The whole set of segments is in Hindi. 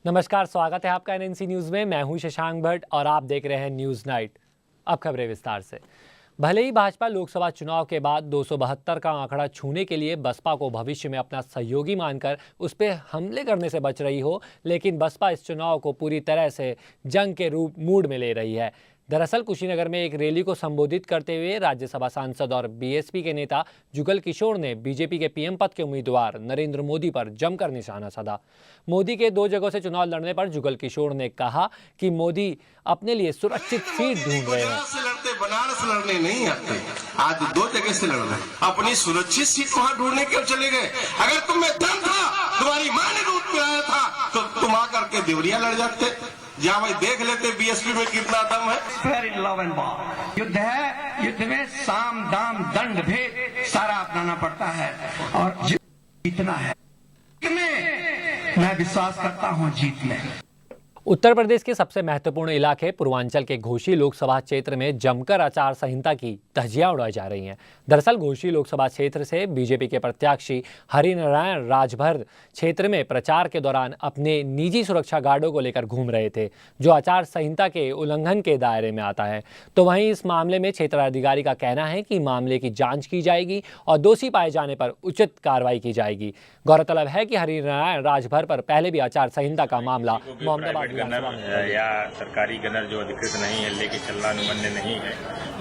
नमस्कार, स्वागत है आपका एनएनसी न्यूज़ में। मैं हूं शशांक भट्ट और आप देख रहे हैं न्यूज़ नाइट। अब खबरें विस्तार से। भले ही भाजपा लोकसभा चुनाव के बाद 272 का आंकड़ा छूने के लिए बसपा को भविष्य में अपना सहयोगी मानकर उस पर हमले करने से बच रही हो, लेकिन बसपा इस चुनाव को पूरी तरह से जंग के मूड में ले रही है। दरअसल कुशीनगर में एक रैली को संबोधित करते हुए राज्यसभा सांसद और बीएसपी के नेता जुगल किशोर ने बीजेपी के पीएम पद के उम्मीदवार नरेंद्र मोदी पर जमकर निशाना साधा। मोदी के 2 जगहों से चुनाव लड़ने पर जुगल किशोर ने कहा कि मोदी अपने लिए सुरक्षित सीट ढूंढ रहे हैं। से लड़ते बनारस लड़ने नहीं आते, आज 2 जगह से लड़ रहे, अपनी सुरक्षित सीट वहां ढूंढने क्यों चले गए? अगर तुम में दम था, तुम्हारी मां ने दूध पिलाया था, तो तुम आकर के देवरिया लड़ जाते। जहाँ भाई देख लेते बीएसपी में कितना दम है। Fair in love and war, युद्ध है, युद्ध में साम दाम दंड भेद सारा अपनाना पड़ता है और जीतना है। मैं विश्वास करता हूँ जीत में। उत्तर प्रदेश के सबसे महत्वपूर्ण इलाके पूर्वांचल के घोसी लोकसभा क्षेत्र में जमकर आचार संहिता की धज्जियां उड़ाई जा रही हैं। दरअसल घोसी लोकसभा क्षेत्र से बीजेपी के प्रत्याशी हरिनारायण राजभर क्षेत्र में प्रचार के दौरान अपने निजी सुरक्षा गार्डों को लेकर घूम रहे थे, जो आचार संहिता के उल्लंघन के दायरे में आता है। तो वहीं इस मामले में क्षेत्राधिकारी का कहना है कि मामले की जाँच की जाएगी और दोषी पाए जाने पर उचित कार्रवाई की जाएगी। गौरतलब है कि हरिनारायण राजभर पर पहले भी आचार संहिता का मामला मोहम्मदाबाद या सरकारी गनर जो अधिकृत नहीं है, लेके चलना अनुमन्य नहीं है,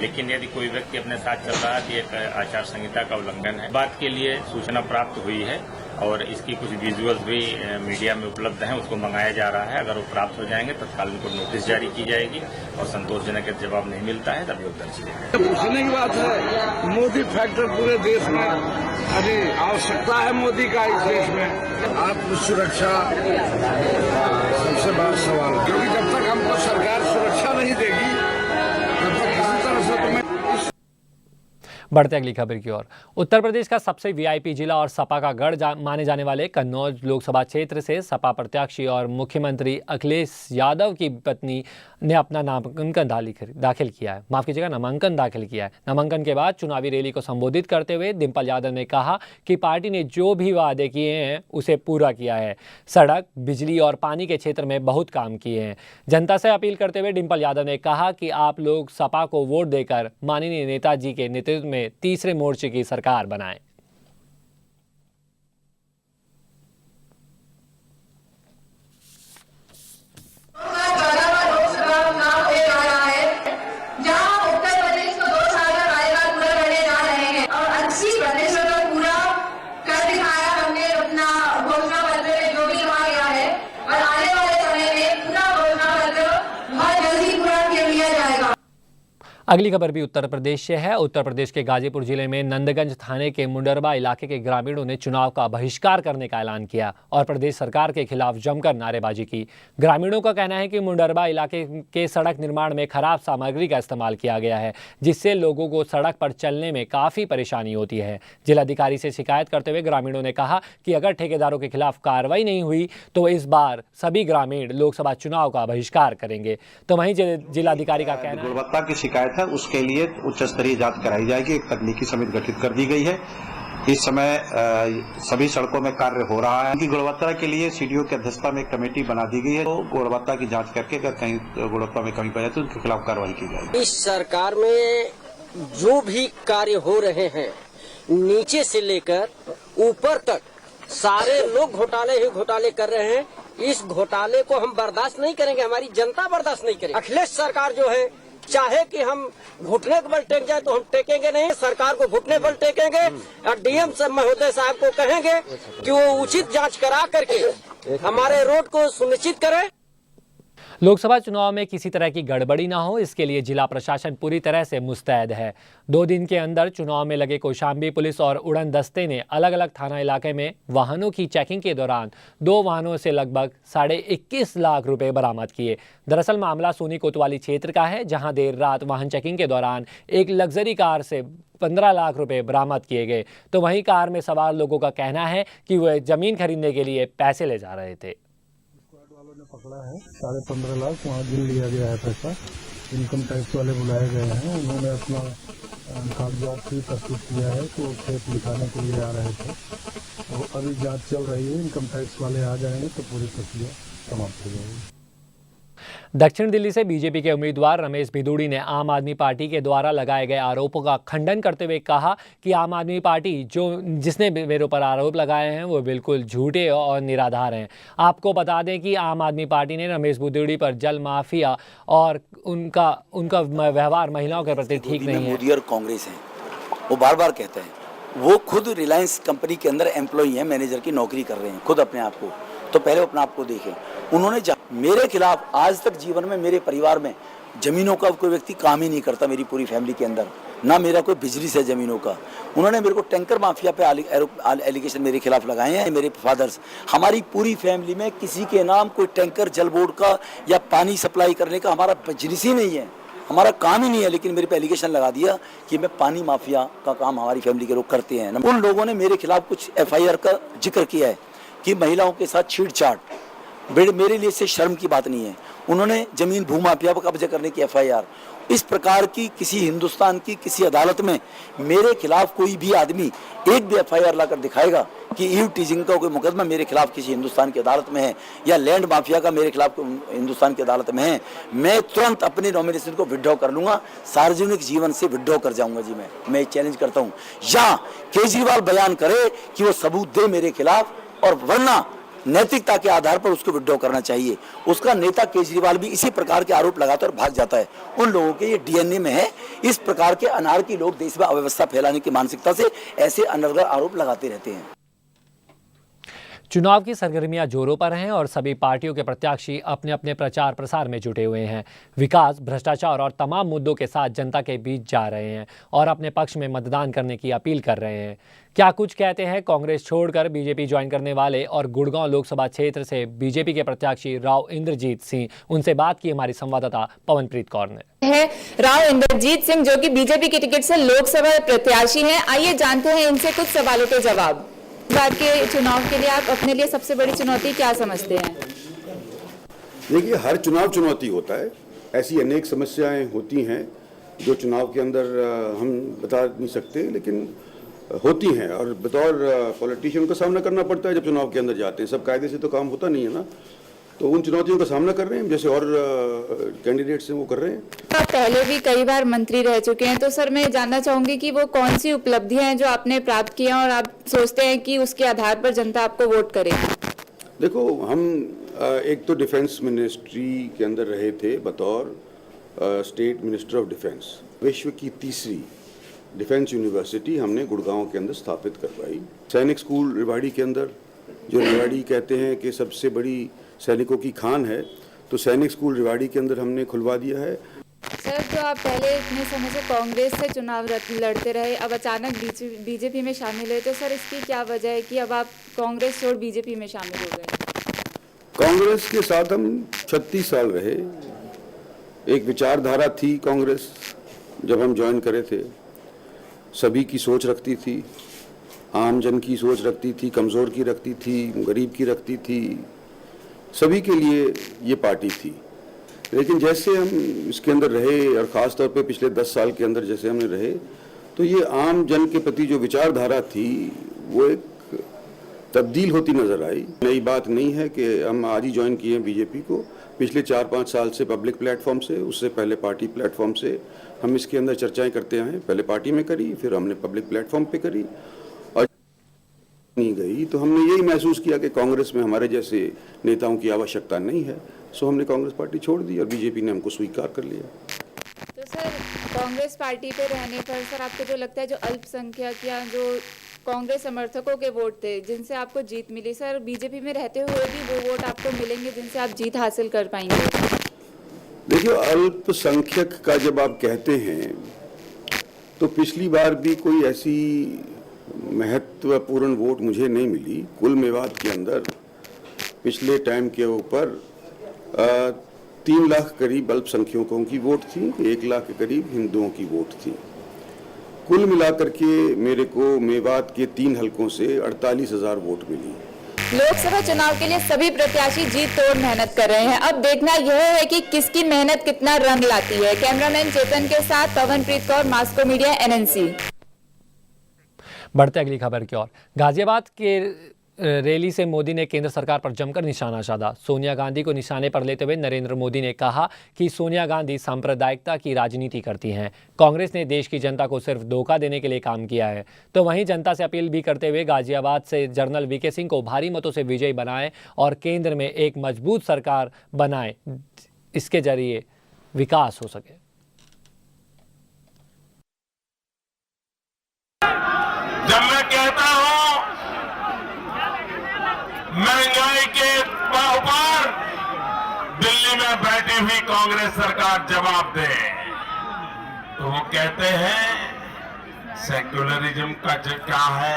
लेकिन यदि कोई व्यक्ति अपने साथ चल रहा है तो एक आचार संहिता का उल्लंघन है। बात के लिए सूचना प्राप्त हुई है और इसकी कुछ विजुअल्स भी मीडिया में उपलब्ध हैं, उसको मंगाया जा रहा है। अगर वो प्राप्त हो जाएंगे तत्काल उनको नोटिस जारी की जाएगी और संतोषजनक जवाब नहीं मिलता है तब योग दर्ज किया। पूछने की बात है, मोदी फैक्टर पूरे देश में अभी आवश्यकता है मोदी का इस देश में। आत्म सुरक्षा सबसे बड़ा सवाल, क्योंकि जब तक हमको सरकार सुरक्षा नहीं देगी तब तक किसी तरह से तुम्हें। बढ़ते अगली खबर की ओर। उत्तर प्रदेश का सबसे वीआईपी जिला और सपा का गढ़ माने जाने वाले कन्नौज लोकसभा क्षेत्र से सपा प्रत्याशी और मुख्यमंत्री अखिलेश यादव की पत्नी ने अपना नामांकन दाखिल किया है। नामांकन दाखिल किया है। नामांकन के बाद चुनावी रैली को संबोधित करते हुए डिंपल यादव ने कहा कि पार्टी ने जो भी वादे किए हैं उसे पूरा किया है। सड़क, बिजली और पानी के क्षेत्र में बहुत काम किए हैं। जनता से अपील करते हुए डिंपल यादव ने कहा कि आप लोग सपा को वोट देकर माननीय नेताजी के नेतृत्व में तीसरे मोर्चे की सरकार बनाएं। अगली खबर भी उत्तर प्रदेश से है। उत्तर प्रदेश के गाजीपुर जिले में नंदगंज थाने के मुंडरबा इलाके के ग्रामीणों ने चुनाव का बहिष्कार करने का ऐलान किया और प्रदेश सरकार के खिलाफ जमकर नारेबाजी की। ग्रामीणों का कहना है कि मुंडरबा इलाके के सड़क निर्माण में खराब सामग्री का इस्तेमाल किया गया है, जिससे लोगों को सड़क पर चलने में काफ़ी परेशानी होती है। जिलाधिकारी से शिकायत करते हुए ग्रामीणों ने कहा कि अगर ठेकेदारों के खिलाफ कार्रवाई नहीं हुई तो इस बार सभी ग्रामीण लोकसभा चुनाव का बहिष्कार करेंगे। तो वहीं जिलाधिकारी का कहना है गुणवत्ता की शिकायत है, उसके लिए उच्च स्तरीय जांच कराई जाएगी। एक तकनीकी समिति गठित कर दी गई है। इस समय सभी सड़कों में कार्य हो रहा है। उनकी गुणवत्ता के लिए सीडीओ की अध्यक्षता में एक कमेटी बना दी गई है। तो गुणवत्ता की जांच करके अगर कहीं गुणवत्ता में कमी पाई जाती है तो उनके खिलाफ कार्रवाई की जाएगी। इस सरकार में जो भी कार्य हो रहे हैं नीचे से लेकर ऊपर तक सारे लोग घोटाले ही घोटाले कर रहे हैं। इस घोटाले को हम बर्दाश्त नहीं करेंगे, हमारी जनता बर्दाश्त नहीं करेगी। अखिलेश सरकार जो है चाहे कि हम घुटने के बल टेक जाए तो हम टेकेंगे नहीं, सरकार को घुटने बल टेकेंगे और डीएम महोदय साहब को कहेंगे कि वो उचित जांच करा करके हमारे रोड को सुनिश्चित करें। लोकसभा चुनाव में किसी तरह की गड़बड़ी ना हो, इसके लिए जिला प्रशासन पूरी तरह से मुस्तैद है। 2 दिन के अंदर चुनाव में लगे कौशाम्बी पुलिस और उड़न दस्ते ने अलग अलग थाना इलाके में वाहनों की चेकिंग के दौरान 2 वाहनों से लगभग 21.5 लाख रुपए बरामद किए। दरअसल मामला सोनी कोतवाली क्षेत्र का है, जहां देर रात वाहन चेकिंग के दौरान एक लग्जरी कार से 15 लाख रुपए बरामद किए गए। तो वहीं कार में सवार लोगों का कहना है कि वह जमीन खरीदने के लिए पैसे ले जा रहे थे। पकड़ा है 15.5 लाख, वहाँ गिन लिया गया है पैसा। इनकम टैक्स वाले बुलाए गए हैं, उन्होंने अपना कागजात भी प्रस्तुत किया है, तो खेत लिखाने के लिए आ रहे थे। तो अभी जांच चल रही है, इनकम टैक्स वाले आ जाएंगे तो पूरी प्रक्रिया समाप्त हो जाएगी। दक्षिण दिल्ली से बीजेपी के उम्मीदवार रमेश भिदुड़ी ने आम आदमी पार्टी के द्वारा लगाए गए आरोपों का खंडन करते हुए कहा कि आम आदमी पार्टी जिसने मेरे ऊपर आरोप लगाए हैं वो बिल्कुल झूठे और निराधार हैं। आपको बता दें कि आम आदमी पार्टी ने रमेश भिदुड़ी पर जल माफिया और उनका व्यवहार महिलाओं के प्रति ठीक नहीं है। मोदी और कांग्रेस है, वो बार बार कहते हैं, वो खुद रिलायंस कंपनी के अंदर एम्प्लॉई हैं, मैनेजर की नौकरी कर रहे हैं खुद अपने आप को, तो पहले अपने आप को देखें। उन्होंने मेरे खिलाफ आज तक जीवन में मेरे परिवार में जमीनों का कोई व्यक्ति काम ही नहीं करता, मेरी पूरी फैमिली के अंदर ना मेरा कोई बिजली से जमीनों का। उन्होंने मेरे को टैंकर माफिया पे एलिगेशन मेरे खिलाफ लगाए हैं। मेरे फादर्स, हमारी पूरी फैमिली में किसी के नाम कोई टैंकर जल बोर्ड का या पानी सप्लाई करने का हमारा बिजनेस ही नहीं है, हमारा काम ही नहीं है, लेकिन मेरे पे एलिगेशन लगा दिया कि मैं पानी माफिया का काम हमारी फैमिली के लोग करते हैं। उन लोगों ने मेरे खिलाफ कुछ FIR का जिक्र किया है कि महिलाओं के साथ छेड़छाड़, मेरे लिए इससे शर्म की बात नहीं है। उन्होंने जमीन भूमाफिया पर कब्जा करने की FIR, इस प्रकार की किसी हिंदुस्तान की किसी अदालत में मेरे खिलाफ कोई भी आदमी एक भी FIR लाकर दिखाएगा कि ईव टीजिंग का कोई मुकदमा मेरे खिलाफ किसी हिंदुस्तान की अदालत में है या लैंड माफिया का मेरे खिलाफ हिंदुस्तान की अदालत में है, मैं तुरंत अपने नॉमिनेशन को विड्रॉ कर लूंगा, सार्वजनिक जीवन से विड्रॉ कर जाऊंगा जी। मैं चैलेंज करता हूं, या केजरीवाल बयान करे कि वो सबूत दे मेरे खिलाफ, और वरना नैतिकता के आधार पर उसको विड्रॉ करना चाहिए। उसका नेता केजरीवाल भी इसी प्रकार के आरोप लगाता है और भाग जाता है। उन लोगों के ये DNA में है, इस प्रकार के अनारकी लोग देश में अव्यवस्था फैलाने की मानसिकता से ऐसे अनर्गल आरोप लगाते रहते हैं। चुनाव की सरगर्मियां जोरों पर हैं और सभी पार्टियों के प्रत्याशी अपने अपने प्रचार प्रसार में जुटे हुए हैं। विकास, भ्रष्टाचार और तमाम मुद्दों के साथ जनता के बीच जा रहे हैं और अपने पक्ष में मतदान करने की अपील कर रहे हैं। क्या कुछ कहते हैं कांग्रेस छोड़कर बीजेपी ज्वाइन करने वाले और गुड़गांव लोकसभा क्षेत्र से बीजेपी के प्रत्याशी राव इंद्रजीत सिंह। उनसे बात की हमारी संवाददाता पवनप्रीत कौर ने। है राव इंद्रजीत सिंह, जो कि बीजेपी की टिकट से लोकसभा प्रत्याशी हैं। आइए जानते हैं इनसे कुछ सवालों के जवाब। इस बार के चुनाव के लिए आप अपने लिए सबसे बड़ी चुनौती क्या समझते हैं? देखिए, हर चुनाव चुनौती होता है। ऐसी अनेक समस्याएं होती हैं जो चुनाव के अंदर हम बता नहीं सकते, लेकिन होती हैं और बतौर पॉलिटिशियन का सामना करना पड़ता है जब चुनाव के अंदर जाते हैं। सब कायदे से तो काम होता नहीं है ना, तो उन चुनौतियों का सामना कर रहे हैं जैसे और कैंडिडेट्स हैं वो कर रहे हैं। आप पहले भी कई बार मंत्री रह चुके हैं, तो सर मैं जानना चाहूंगी कि वो कौन सी उपलब्धियां हैं जो आपने प्राप्त किया और आप सोचते हैं कि उसके आधार पर जनता आपको वोट करेगी? देखो, हम एक तो डिफेंस मिनिस्ट्री के अंदर रहे थे बतौर स्टेट मिनिस्टर ऑफ डिफेंस। विश्व की तीसरी डिफेंस यूनिवर्सिटी हमने गुड़गांव के अंदर स्थापित करवाई। सैनिक स्कूल रेवाड़ी के अंदर, जो रेवाड़ी कहते हैं कि सबसे बड़ी सैनिकों की खान है, तो सैनिक स्कूल रेवाड़ी के अंदर हमने खुलवा दिया है। सर, जो आप पहले इतने समय से कांग्रेस से चुनाव लड़ते रहे, अब अचानक बीजेपी में शामिल हुए, तो सर इसकी क्या वजह है कि अब आप कांग्रेस छोड़ बीजेपी में शामिल हो गए? कांग्रेस के साथ हम 36 साल रहे। एक विचारधारा थी कांग्रेस जब हम ज्वाइन करे थे, सभी की सोच रखती थी, आम जन की सोच रखती थी, कमज़ोर की रखती थी, गरीब की रखती थी, सभी के लिए ये पार्टी थी। लेकिन जैसे हम इसके अंदर रहे और ख़ास तौर पे पिछले 10 साल के अंदर जैसे हमने रहे, तो ये आम जन के प्रति जो विचारधारा थी वो एक तब्दील होती नज़र आई। नई बात नहीं है कि हम आज ही ज्वाइन किए हैं बीजेपी को। पिछले 4-5 साल से पब्लिक प्लेटफॉर्म से, उससे पहले पार्टी प्लेटफॉर्म से हम इसके अंदर चर्चाएं करते आए। पहले पार्टी में करी, फिर हमने पब्लिक प्लेटफॉर्म पे करी, और नहीं गई तो हमने यही महसूस किया कि कांग्रेस में हमारे जैसे नेताओं की आवश्यकता नहीं है, सो हमने कांग्रेस पार्टी छोड़ दी और बीजेपी ने हमको स्वीकार कर लिया। तो सर, कांग्रेस पार्टी पे रहने पर सर आपको जो लगता है, जो अल्पसंख्यक या जो कांग्रेस समर्थकों के वोट थे जिनसे आपको जीत मिली, सर बीजेपी में रहते हुए भी वो वोट आपको मिलेंगे जिनसे आप जीत हासिल कर पाएंगे? देखिए, अल्पसंख्यक का जब आप कहते हैं तो पिछली बार भी कोई ऐसी महत्वपूर्ण वोट मुझे नहीं मिली। कुल मेवात के अंदर पिछले टाइम के ऊपर 3 लाख करीब अल्पसंख्यकों की वोट थी, 1 लाख के करीब हिंदुओं की वोट थी। कुल मिलाकर के मेरे को मेवात के 3 हलकों से 48,000 वोट मिली। लोकसभा चुनाव के लिए सभी प्रत्याशी जी तोड़ मेहनत कर रहे हैं। अब देखना यह है कि किसकी मेहनत कितना रंग लाती है। कैमरामैन चेतन के साथ Pawanpreet Kaur, Moscow media, NNC। बढ़ते अगली खबर की ओर। गाजियाबाद के रैली से मोदी ने केंद्र सरकार पर जमकर निशाना साधा। सोनिया गांधी को निशाने पर लेते हुए नरेंद्र मोदी ने कहा कि सोनिया गांधी सांप्रदायिकता की राजनीति करती हैं। कांग्रेस ने देश की जनता को सिर्फ धोखा देने के लिए काम किया है। तो वहीं जनता से अपील भी करते हुए गाजियाबाद से जनरल वीके सिंह को भारी मतों से विजयी बनाएं और केंद्र में एक मजबूत सरकार बनाएं, इसके जरिए विकास हो सके। जब मैं कहता हूं महंगाई के ऊपर दिल्ली में बैठी हुई कांग्रेस सरकार जवाब दे, तो वो कहते हैं सेक्युलरिज्म का क्या है।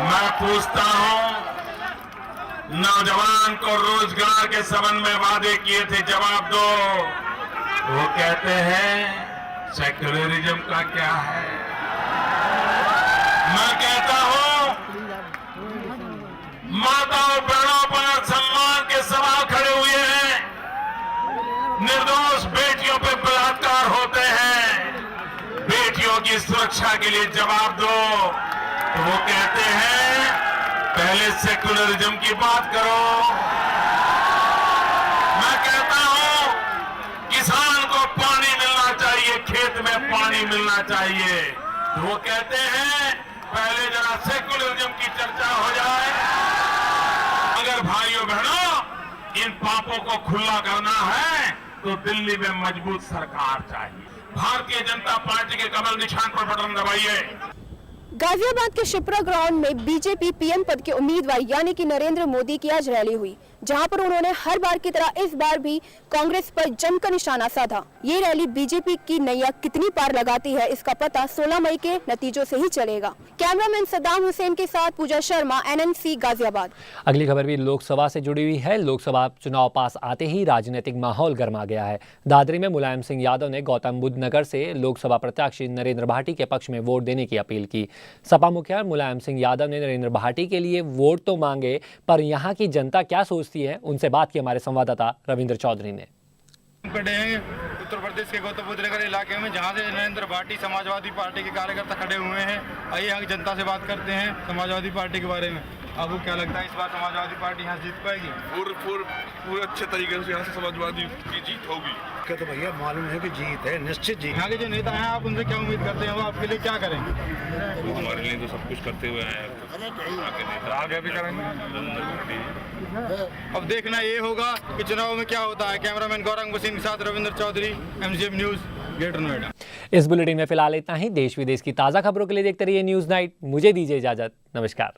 मैं पूछता हूं, नौजवान को रोजगार के संबंध में वादे किए थे, जवाब दो। वो कहते हैं सेक्युलरिज्म का क्या है। मैं कहता हूं माताओं बहनों पर सम्मान के सवाल खड़े हुए हैं, निर्दोष बेटियों पर बलात्कार होते हैं, बेटियों की सुरक्षा के लिए जवाब दो। तो वो कहते हैं पहले सेक्युलरिज्म की बात करो। मैं कहता हूं किसान को पानी मिलना चाहिए, खेत में पानी मिलना चाहिए, तो वो कहते हैं पहले जरा सेक्युलरिज्म की चर्चा हो जाए। अगर भाइयों बहनों इन पापों को खुला करना है तो दिल्ली में मजबूत सरकार चाहिए। भारतीय जनता पार्टी के कमल निशान पर बटन दबाइए। गाजियाबाद के शिप्रा ग्राउंड में बीजेपी पीएम पद के उम्मीदवार यानी कि नरेंद्र मोदी की आज रैली हुई, जहां पर उन्होंने हर बार की तरह इस बार भी कांग्रेस पर जमकर निशाना साधा। ये रैली बीजेपी की नैया कितनी पार लगाती है, इसका पता 16 मई के नतीजों से ही चलेगा। कैमरामैन सद्दाम हुसैन के साथ पूजा शर्मा, NNC गाजियाबाद। अगली खबर भी लोकसभा से जुड़ी हुई है। लोकसभा चुनाव पास आते ही राजनीतिक माहौल गर्मा गया है। दादरी में मुलायम सिंह यादव ने गौतम बुद्ध नगर से लोकसभा प्रत्याशी नरेंद्र भाटी के पक्ष में वोट देने की अपील की। सपा मुखिया मुलायम सिंह यादव ने नरेंद्र भाटी के लिए वोट तो मांगे, पर यहाँ की जनता क्या सोचती है, उनसे बात की हमारे संवाददाता रविंद्र चौधरी ने। खड़े हैं उत्तर प्रदेश के गौतम बुद्ध नगर इलाके में, जहां से नरेंद्र भाटी समाजवादी पार्टी के कार्यकर्ता खड़े हुए हैं। आइए यहाँ की जनता से बात करते हैं समाजवादी पार्टी के बारे में। आपको क्या लगता है इस बार समाजवादी पार्टी यहाँ जीत पाएगी? पूरे अच्छे तरीके से यहाँ से समाजवादी की जीत होगी। क्या तो भैया मालूम है कि जीत है, निश्चित जीत। यहाँ के जो नेता हैं आप उनसे क्या उम्मीद करते हैं, वो आपके लिए क्या करेंगे? वो हमारे लिए तो सब कुछ करते हुए हैं, आगे भी करेंगे। अब देखना ये होगा कि चुनाव में क्या होता है। कैमरामैन गौरंग वसीम के साथ Ravindra Chaudhary, MGM news, Greater Noida. इस बुलेटिन में फिलहाल इतना ही। देश विदेश की ताज़ा खबरों के लिए देखते रहिए न्यूज़ नाइट। मुझे दीजिए इजाजत। नमस्कार।